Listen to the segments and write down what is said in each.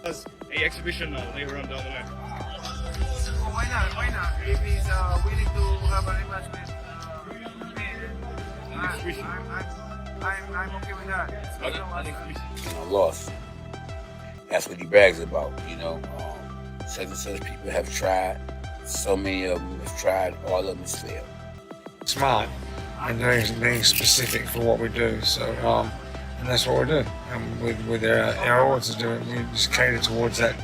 as a exhibition now later on down the line? Well, why not? Why not? If he's willing to have a rematch with me, I'm okay with that. Lost. That's what he brags about, you know. Such and such people have tried. So many of them have tried. All of them has failed. Smart and being specific for what we do. So, and that's what we do. And with our odds to do it, we just cater towards that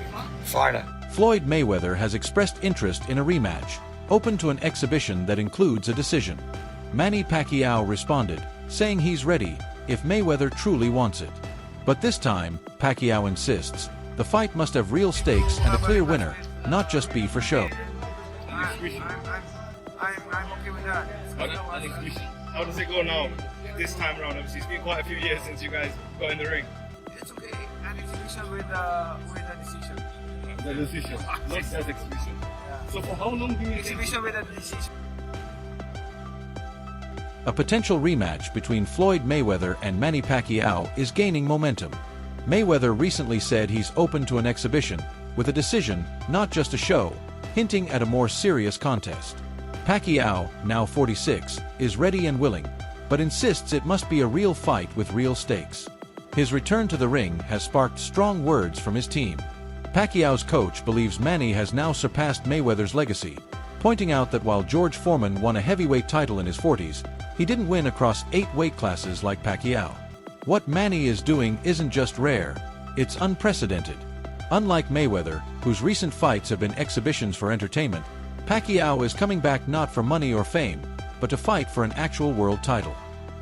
fighter. Floyd Mayweather has expressed interest in a rematch, open to an exhibition that includes a decision. Manny Pacquiao responded, saying he's ready if Mayweather truly wants it. But this time, Pacquiao insists, the fight must have real stakes and a clear winner, not just be for show. I'm okay with that. How does it go now, this time around? Obviously, it's been quite a few years since you guys got in the ring. It's okay. An exhibition with a decision. The decision, not as exhibition. Yeah. So for how long do you Exhibition with a decision. A potential rematch between Floyd Mayweather and Manny Pacquiao is gaining momentum. Mayweather recently said he's open to an exhibition, with a decision, not just a show, hinting at a more serious contest. Pacquiao, now 46, is ready and willing, but insists it must be a real fight with real stakes. His return to the ring has sparked strong words from his team. Pacquiao's coach believes Manny has now surpassed Mayweather's legacy, pointing out that while George Foreman won a heavyweight title in his 40s, he didn't win across 8 weight classes like Pacquiao. What Manny is doing isn't just rare, it's unprecedented. Unlike Mayweather, whose recent fights have been exhibitions for entertainment, Pacquiao is coming back not for money or fame, but to fight for an actual world title.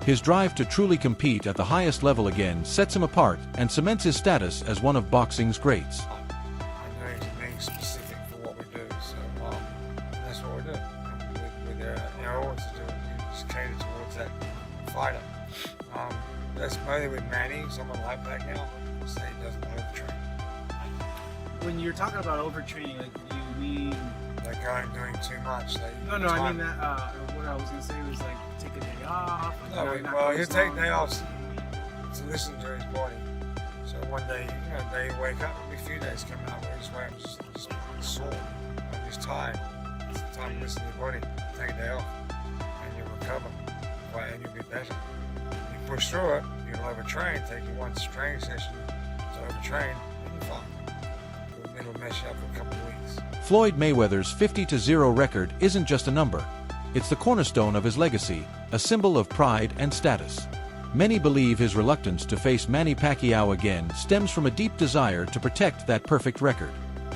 His drive to truly compete at the highest level again sets him apart and cements his status as one of boxing's greats. Being specific for what we do, so that's what we do. And with our odds to do it, we just cater towards that fighter. That's mainly with Manny, someone like Pacquiao, say he doesn't overtrain. When you're talking about overtraining, like, do you mean Like doing too much. No, I mean that. What I was gonna say was like take a day off. Well, he'll take day off to listen to his body. So one day, day you wake up, there'll be a few days coming out where his way just sore, I'm just tired. It's the time to listen to your body. Take a day off, and you'll recover, and you'll be better. You push through it, you'll overtrain. Take your one training session to overtrain, and you're fine. It'll mess you up for a couple of weeks. Floyd Mayweather's 50-0 record isn't just a number. It's the cornerstone of his legacy, a symbol of pride and status. Many believe his reluctance to face Manny Pacquiao again stems from a deep desire to protect that perfect record.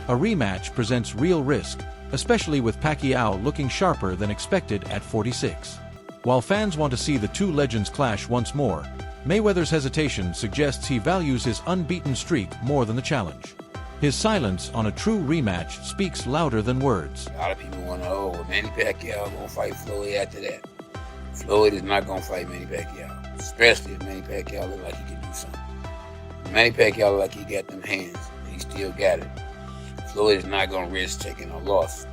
A rematch presents real risk, especially with Pacquiao looking sharper than expected at 46. While fans want to see the two legends clash once more, Mayweather's hesitation suggests he values his unbeaten streak more than the challenge. His silence on a true rematch speaks louder than words. A lot of people want to know, well, Manny Pacquiao going to fight Floyd after that. Floyd is not going to fight Manny Pacquiao, especially if Manny Pacquiao look like he can do something. Manny Pacquiao look like he got them hands, and he still got it. Floyd is not going to risk taking a loss.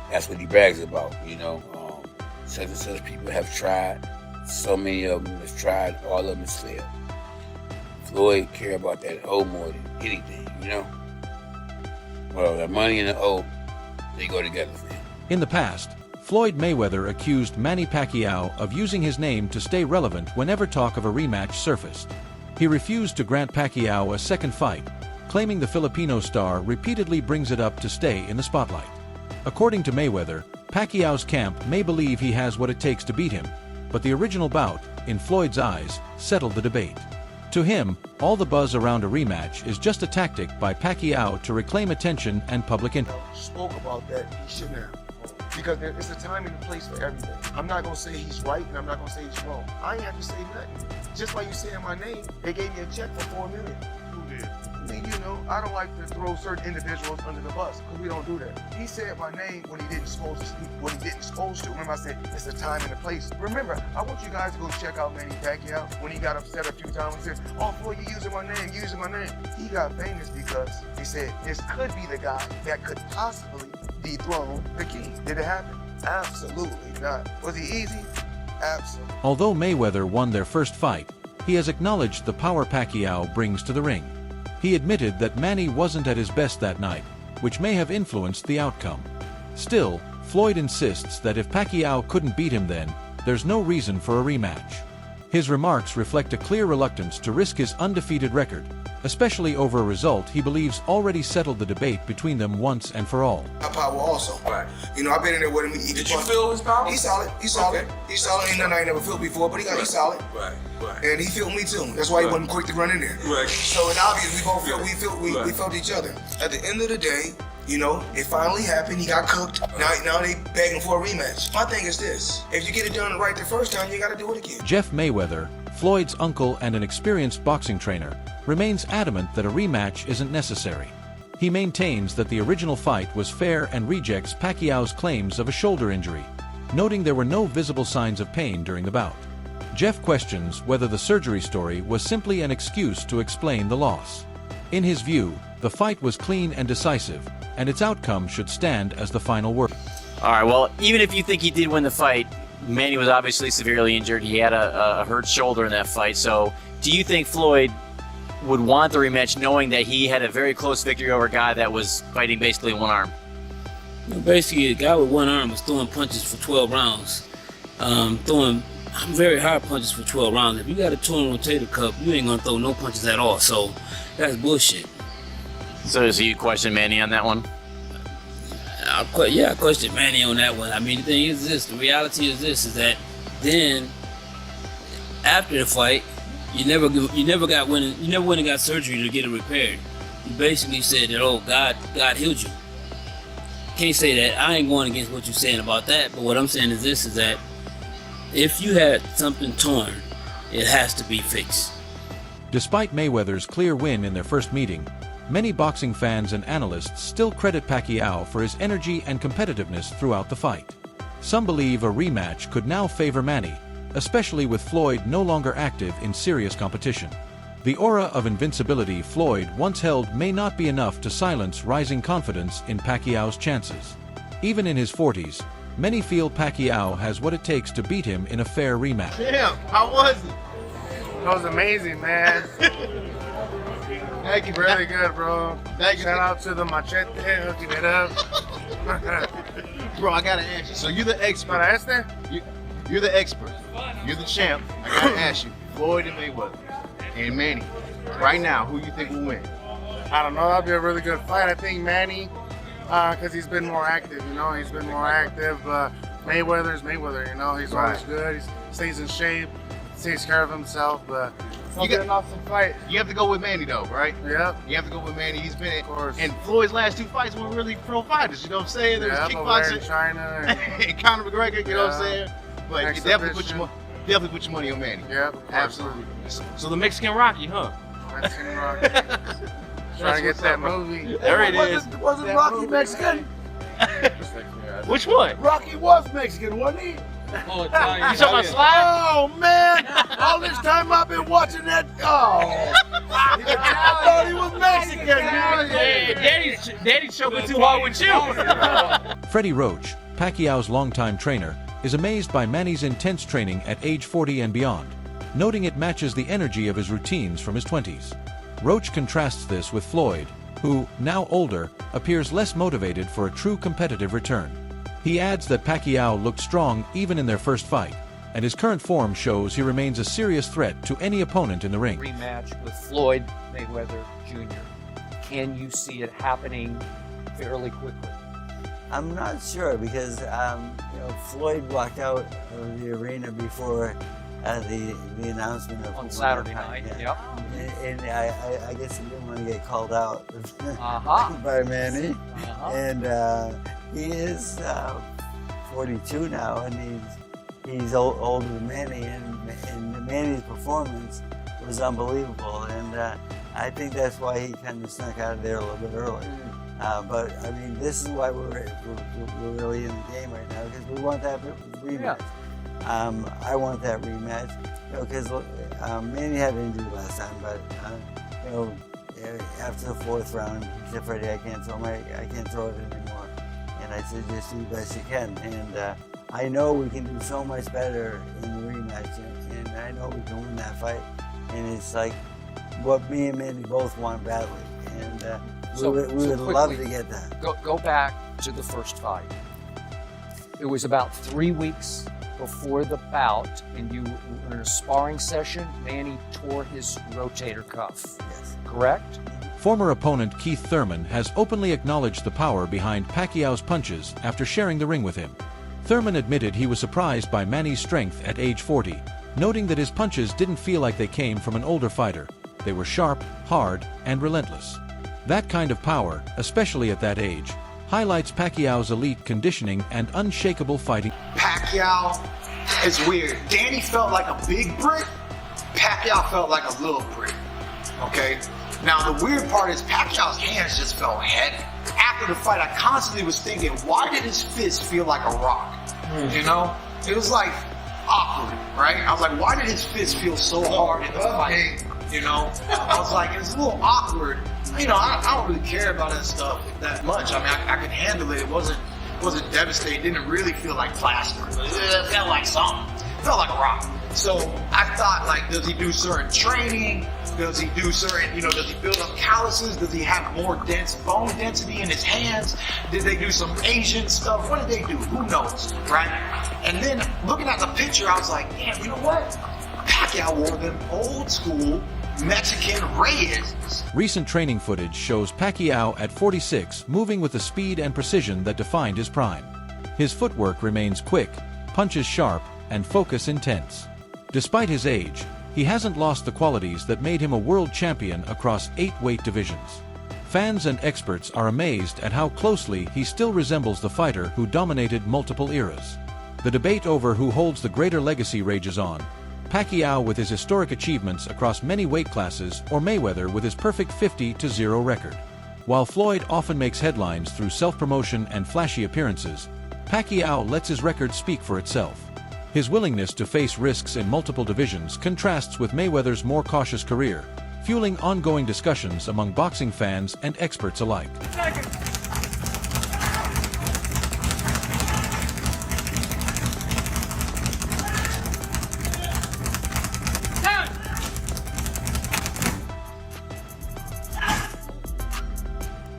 That's what he brags about, you know. Such and such people have tried. So many of them have tried. All of them has failed. Floyd care about that O more than anything, you know? Well, the money and the O, they go together for him. In the past, Floyd Mayweather accused Manny Pacquiao of using his name to stay relevant whenever talk of a rematch surfaced. He refused to grant Pacquiao a second fight, claiming the Filipino star repeatedly brings it up to stay in the spotlight. According to Mayweather, Pacquiao's camp may believe he has what it takes to beat him, but the original bout, in Floyd's eyes, settled the debate. To him, all the buzz around a rematch is just a tactic by Pacquiao to reclaim attention and public interest. Spoke about that, he shouldn't have. Because it's a time and a place for everything. I'm not going to say he's right and I'm not going to say he's wrong. I ain't have to say nothing. Just by you saying my name, they gave me a check for $4 million. Who did? I mean, you know, I don't like to throw certain individuals under the bus because we don't do that. He said my name when he didn't supposed to. Remember I said, it's a time and a place. Remember, I want you guys to go check out Manny Pacquiao when he got upset a few times and said, oh, boy, you're using my name. He got famous because he said, this could be the guy that could possibly dethrone the king. Did it happen? Absolutely not. Was he easy? Absolutely. Although Mayweather won their first fight, he has acknowledged the power Pacquiao brings to the ring. He admitted that Manny wasn't at his best that night, which may have influenced the outcome. Still, Floyd insists that if Pacquiao couldn't beat him then, there's no reason for a rematch. His remarks reflect a clear reluctance to risk his undefeated record, especially over a result he believes already settled the debate between them once and for all. Power also. Right. You know, I've been in there with him. Did you feel his power? He's solid. He's solid. Okay. He's solid. Ain't nothing I ain't never felt before, but he's solid. Right. And he felt me too. That's why he wasn't quick to run in there. Right. So it's obvious we both felt we felt each other. At the end of the day, you know, it finally happened. He got cooked. Now they begging for a rematch. My thing is this: if you get it done right the first time, you got to do it again. Jeff Mayweather, Floyd's uncle and an experienced boxing trainer, remains adamant that a rematch isn't necessary. He maintains that the original fight was fair and rejects Pacquiao's claims of a shoulder injury, noting there were no visible signs of pain during the bout. Jeff questions whether the surgery story was simply an excuse to explain the loss. In his view, the fight was clean and decisive, and its outcome should stand as the final word. All right, well, even if you think he did win the fight, Manny was obviously severely injured. He had a hurt shoulder in that fight. So do you think Floyd would want the rematch knowing that he had a very close victory over a guy that was fighting basically one arm? Basically, a guy with one arm was throwing punches for 12 rounds. Throwing very hard punches for 12 rounds. If you got a torn rotator cuff, you ain't gonna throw no punches at all. So that's bullshit. So does you question Manny on that one? I question Manny on that one. I mean, the thing is this, the reality is this, is that then after the fight, you never went and got surgery to get it repaired. You basically said that, oh, God healed you. Can't say that. I ain't going against what you're saying about that, but what I'm saying is this, is that if you had something torn, it has to be fixed. Despite Mayweather's clear win in their first meeting, many boxing fans and analysts still credit Pacquiao for his energy and competitiveness throughout the fight. Some believe a rematch could now favor Manny, especially with Floyd no longer active in serious competition. The aura of invincibility Floyd once held may not be enough to silence rising confidence in Pacquiao's chances. Even in his 40s, many feel Pacquiao has what it takes to beat him in a fair rematch. Damn, how was it? It was amazing, man. Thank you, bro. Really good, bro. Thank you. Shout out to the machete hooking it up. Bro, I gotta ask you. So you're the expert. Para este? You're the expert. You're the champ. I gotta ask you, Floyd and Mayweather and Manny. Right now, who you think will win? I don't know. That'll be a really good fight. I think Manny, because he's been more active. You know, he's been more active. Mayweather's Mayweather. You know, he's always good. He stays in shape. Takes care of himself. But You got an awesome fight. You have to go with Manny though, right? Yep. You have to go with Manny. He's been in. Of course. And Floyd's last two fights were really pro fighters. You know what I'm saying? There's Over there in kickboxing China. and Conor McGregor. You know what I'm saying? But you definitely put Exhibition. your money on Manny. Yep. Absolutely. So the Mexican Rocky, huh? Mexican Rocky. Trying to get that movie. There it is. Wasn't Rocky Mexican? Which one? Rocky was Mexican, wasn't he? Oh, Italian. You talking about Sly? Oh man! All this time I've been watching that. Oh, I thought he was Mexican. Hey, Daddy's choking too hard with you. Freddie Roach, Pacquiao's longtime trainer, is amazed by Manny's intense training at age 40 and beyond, noting it matches the energy of his routines from his 20s. Roach contrasts this with Floyd, who, now older, appears less motivated for a true competitive return. He adds that Pacquiao looked strong even in their first fight, and his current form shows he remains a serious threat to any opponent in the ring. Rematch with Floyd Mayweather Jr. Can you see it happening fairly quickly? I'm not sure because Floyd walked out of the arena before the announcement of On Saturday night. Yeah. And I guess he didn't want to get called out Uh-huh. by Manny. Uh-huh. And he is 42 now, and he's older than Manny, and Manny's performance was unbelievable, and I think that's why he kind of snuck out of there a little bit early. But I mean, this is why we're really in the game right now, because we want that rematch. Yeah. I want that rematch, because Manny had an injury last time, but after the fourth round, he said, "Freddie, I can't throw it anymore." And I said, "Just do the best you can." And I know we can do so much better in the rematch, and I know we can win that fight. And it's like what me and Manny both want badly, and So we would love to quickly, get that. Go back to the first fight. It was about 3 weeks before the bout, and you were in a sparring session. Manny tore his rotator cuff. Yes. Correct? Former opponent Keith Thurman has openly acknowledged the power behind Pacquiao's punches after sharing the ring with him. Thurman admitted he was surprised by Manny's strength at age 40, noting that his punches didn't feel like they came from an older fighter. They were sharp, hard, and relentless. That kind of power, especially at that age, highlights Pacquiao's elite conditioning and unshakable fighting. Pacquiao is weird. Danny felt like a big brick. Pacquiao felt like a little brick. Okay? Now, the weird part is Pacquiao's hands just felt heavy. After the fight, I constantly was thinking, why did his fist feel like a rock? You know? It was like awkward, right? I was like, why did his fist feel so hard in the fight? You know? I was like, it's a little awkward. You know, I don't really care about that stuff that much. I mean, I could handle it. It wasn't devastating. It didn't really feel like plaster. It felt like something. It felt like a rock. So I thought, like, does he do certain training? Does he do certain, you know, does he build up calluses? Does he have more dense bone density in his hands? Did they do some Asian stuff? What did they do? Who knows, right? And then looking at the picture, I was like, damn, you know what? Pacquiao wore them old school Mexican Reyes. Recent training footage shows Pacquiao at 46 moving with the speed and precision that defined his prime. His footwork remains quick, punches sharp, and focus intense. Despite his age, he hasn't lost the qualities that made him a world champion across 8 weight divisions. Fans and experts are amazed at how closely he still resembles the fighter who dominated multiple eras. The debate over who holds the greater legacy rages on. Pacquiao with his historic achievements across many weight classes, or Mayweather with his perfect 50-0 record. While Floyd often makes headlines through self-promotion and flashy appearances, Pacquiao lets his record speak for itself. His willingness to face risks in multiple divisions contrasts with Mayweather's more cautious career, fueling ongoing discussions among boxing fans and experts alike.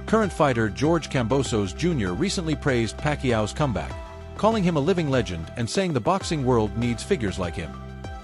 Current fighter George Kambosos Jr. recently praised Pacquiao's comeback, calling him a living legend and saying the boxing world needs figures like him.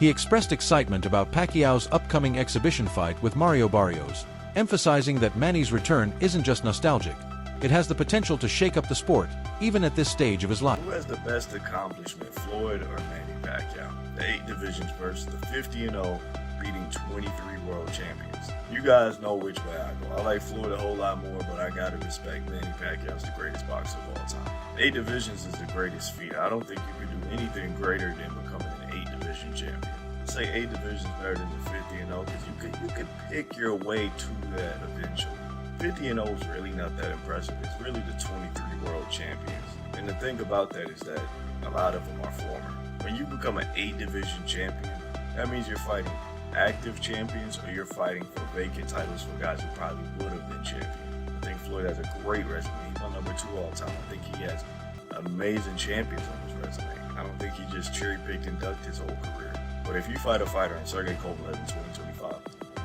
He expressed excitement about Pacquiao's upcoming exhibition fight with Mario Barrios, emphasizing that Manny's return isn't just nostalgic. It has the potential to shake up the sport, even at this stage of his life. Who has the best accomplishment, Floyd or Manny Pacquiao? The 8 divisions versus the 50-0, beating 23 world champions. You guys know which way I go. I like Floyd a whole lot more, but I gotta respect Manny Pacquiao's the greatest boxer of all time. 8 divisions is the greatest feat. I don't think you can do anything greater than becoming an 8 division champion. I say 8 divisions better than the 50-0 because you could pick your way to that eventually. 50-0 is really not that impressive. It's really the 23 world champions. And the thing about that is that a lot of them are former. When you become an 8 division champion, that means you're fighting active champions or you're fighting for vacant titles for guys who probably would have been champion. I think Floyd has a great resume. He's on number 2 all time. I think he has amazing champions on his resume. I don't think he just cherry-picked and ducked his whole career. But if you fight a fighter in Sergey Kovalev in 2025,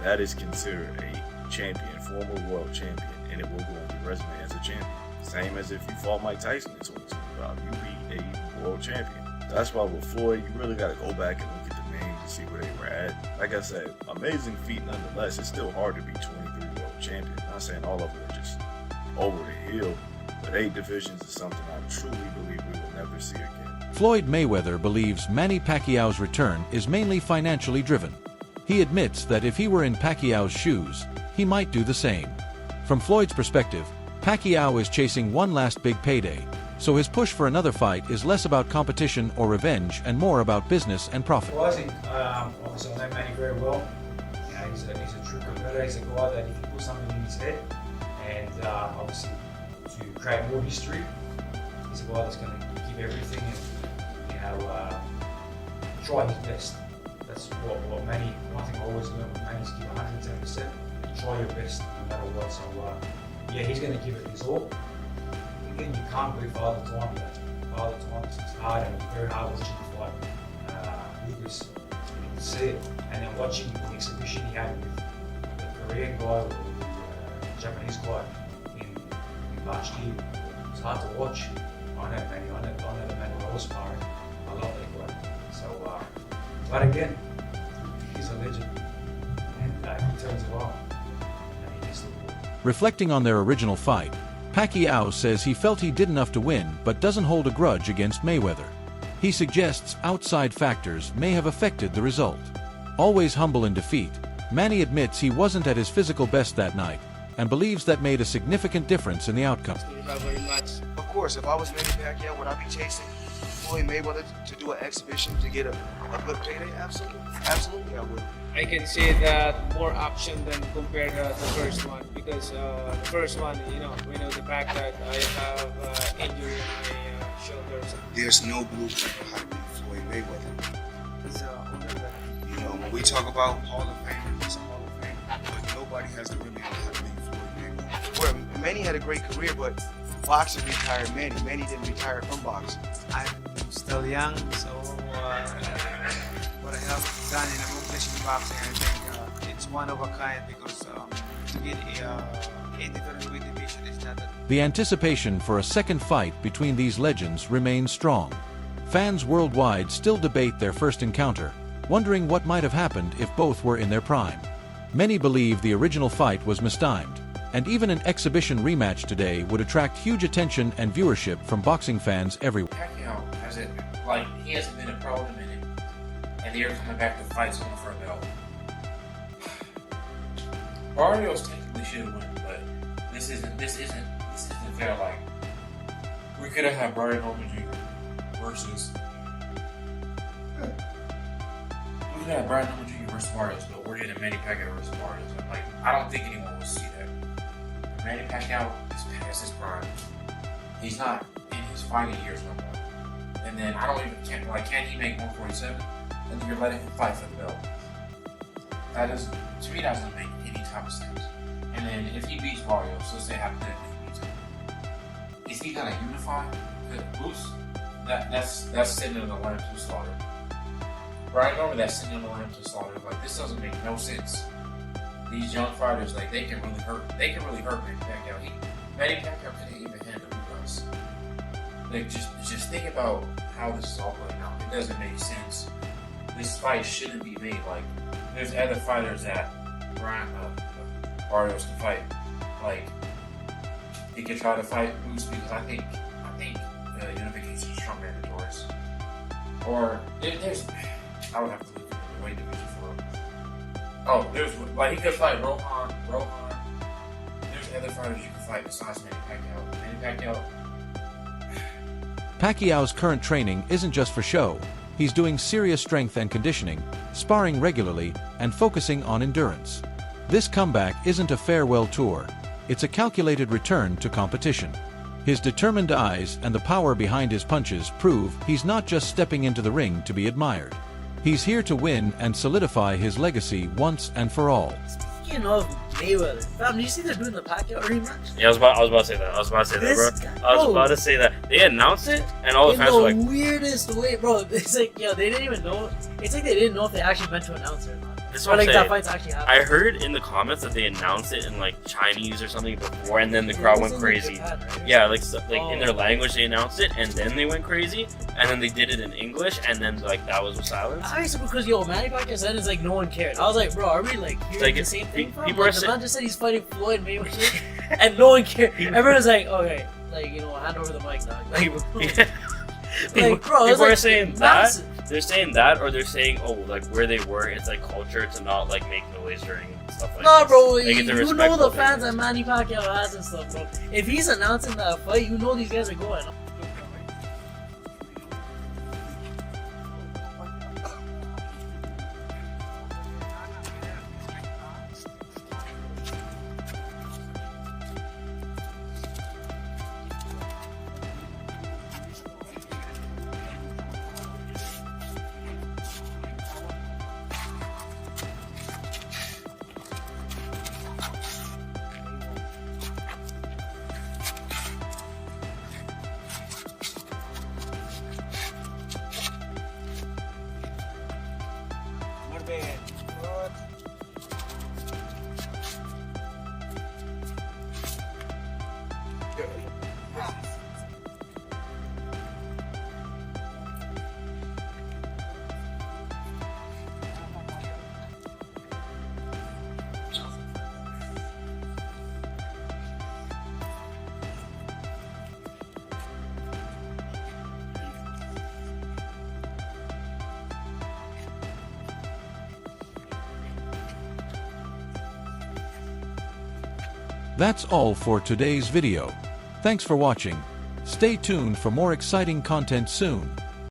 that is considered a champion, former world champion, and it will go on your resume as a champion. Same as if you fought Mike Tyson in 2025, you beat a world champion. That's why with Floyd, you really got to go back and look at the names and see where they were at. Like I said, amazing feat nonetheless. It's still hard to be 23 world champion. I'm not saying all of them are just over the hill, but 8 divisions is something I truly believe we will never see again. Floyd Mayweather believes Manny Pacquiao's return is mainly financially driven. He admits that if he were in Pacquiao's shoes, he might do the same. From Floyd's perspective, Pacquiao is chasing one last big payday, so his push for another fight is less about competition or revenge and more about business and profit. Well, I think, obviously I know Manny very well. You know, he's a true competitor. He's a guy that if you put something in his head and obviously to create more history, he's a guy that's going to give everything and, try his best. That's what Manny, one thing I always learned with Manny is give 110%. Try your best no matter what. So yeah, he's going to give it his all. Again, you can't be Father Time. Father Time, it's hard and very hard watching the fight. Lucas, you can see it. And then watching the exhibition he had with Korean guy or the Japanese guy in last year. It's hard to watch. I know Manny. I know the man who was sparring. I love that guy. So, but again, he's a legend, and he turns it on. And he gets the ball. Reflecting on their original fight, Pacquiao says he felt he did enough to win but doesn't hold a grudge against Mayweather. He suggests outside factors may have affected the result. Always humble in defeat, Manny admits he wasn't at his physical best that night and believes that made a significant difference in the outcome. Of course, if I was Manny Pacquiao, would I be chasing Floyd Mayweather to do an exhibition to get a good payday? Absolutely. Absolutely, I would. I can say that more action than compared to the first one, because the first one, we know the fact that I have injury in my shoulders. There's no blueprint for how to beat Floyd Mayweather. You know, when we talk about Hall of Fame, he's a Hall of Fame, but nobody has the remedy on how to beat Floyd Mayweather. Where Manny had a great career, but boxing retired Manny. Manny didn't retire from boxing. I'm still young, so what I have done in a competition boxing, I think it's one of a kind, because to get a different weight division is not that. The anticipation for a second fight between these legends remains strong. Fans worldwide still debate their first encounter, wondering what might have happened if both were in their prime. Many believe the original fight was mistimed, and even an exhibition rematch today would attract huge attention and viewership from boxing fans everywhere. Pacquiao hasn't, he hasn't been a pro in a minute, and they're coming back to fight someone for a belt. Barrios technically should have won, but this isn't fair. We could have had Brian Norman Jr. versus. We could have Brian Norman Jr. versus Barrios, but we're getting Manny Pacquiao versus Barrios. I don't think anyone will see that. Manny Pacquiao is past his prime. He's not in his fighting years no more. And then can he make 147? And then you're letting him fight for the belt. To me, that doesn't make any type of sense. And then if he beats Barrios, let's say hypothetically he beats him, is he gonna unify? Because that's sitting on the line to slaughter. Brian Norman, that's sitting on the line to slaughter. This doesn't make no sense. These young fighters, they can really hurt. They can really hurt Manny Pacquiao. Manny Pacquiao couldn't even handle who else. Just think about how this is all playing out. It doesn't make sense. This fight shouldn't be made. There's other fighters that Barrios can fight. He could try to fight Moose, because I think unification is strong mandatories. Or there's I would have to look at the weight division for him. Oh, there's he could fight Rohan. There's other fighters you can fight besides Manny Pacquiao. Manny Pacquiao. Pacquiao's current training isn't just for show. He's doing serious strength and conditioning, sparring regularly, and focusing on endurance. This comeback isn't a farewell tour. It's a calculated return to competition. His determined eyes and the power behind his punches prove he's not just stepping into the ring to be admired. He's here to win and solidify his legacy once and for all. Speaking of Mayweather, fam, did you see they're doing the Pacquiao rematch? Yeah, I was about to say that. I was about to say that. They announced it, and all the fans were like, in the weirdest way, bro. It's they didn't even know. It's they didn't know if they actually meant to announce it or not. That's what I'm saying. That fight's actually happening. I heard in the comments that they announced it in Chinese or something before, and then the crowd went crazy. Japan, right? Yeah, in their language they announced it, and then they went crazy, and then they did it in English, and then that was silence. I used because Manny Pacquiao said it's no one cared. I was like, bro, are we hearing the same thing from? The man just said he's fighting Floyd Mayweather, and no one cared. Everyone's like, okay, hand over the mic, dog. Bro, people are saying that. They're saying that, or they're saying, where they were, it's culture to not make noise during stuff like nah, this. Bro, you know the fans that Manny Pacquiao has and stuff, bro. If he's announcing that fight, these guys are going. That's all for today's video. Thanks for watching. Stay tuned for more exciting content soon.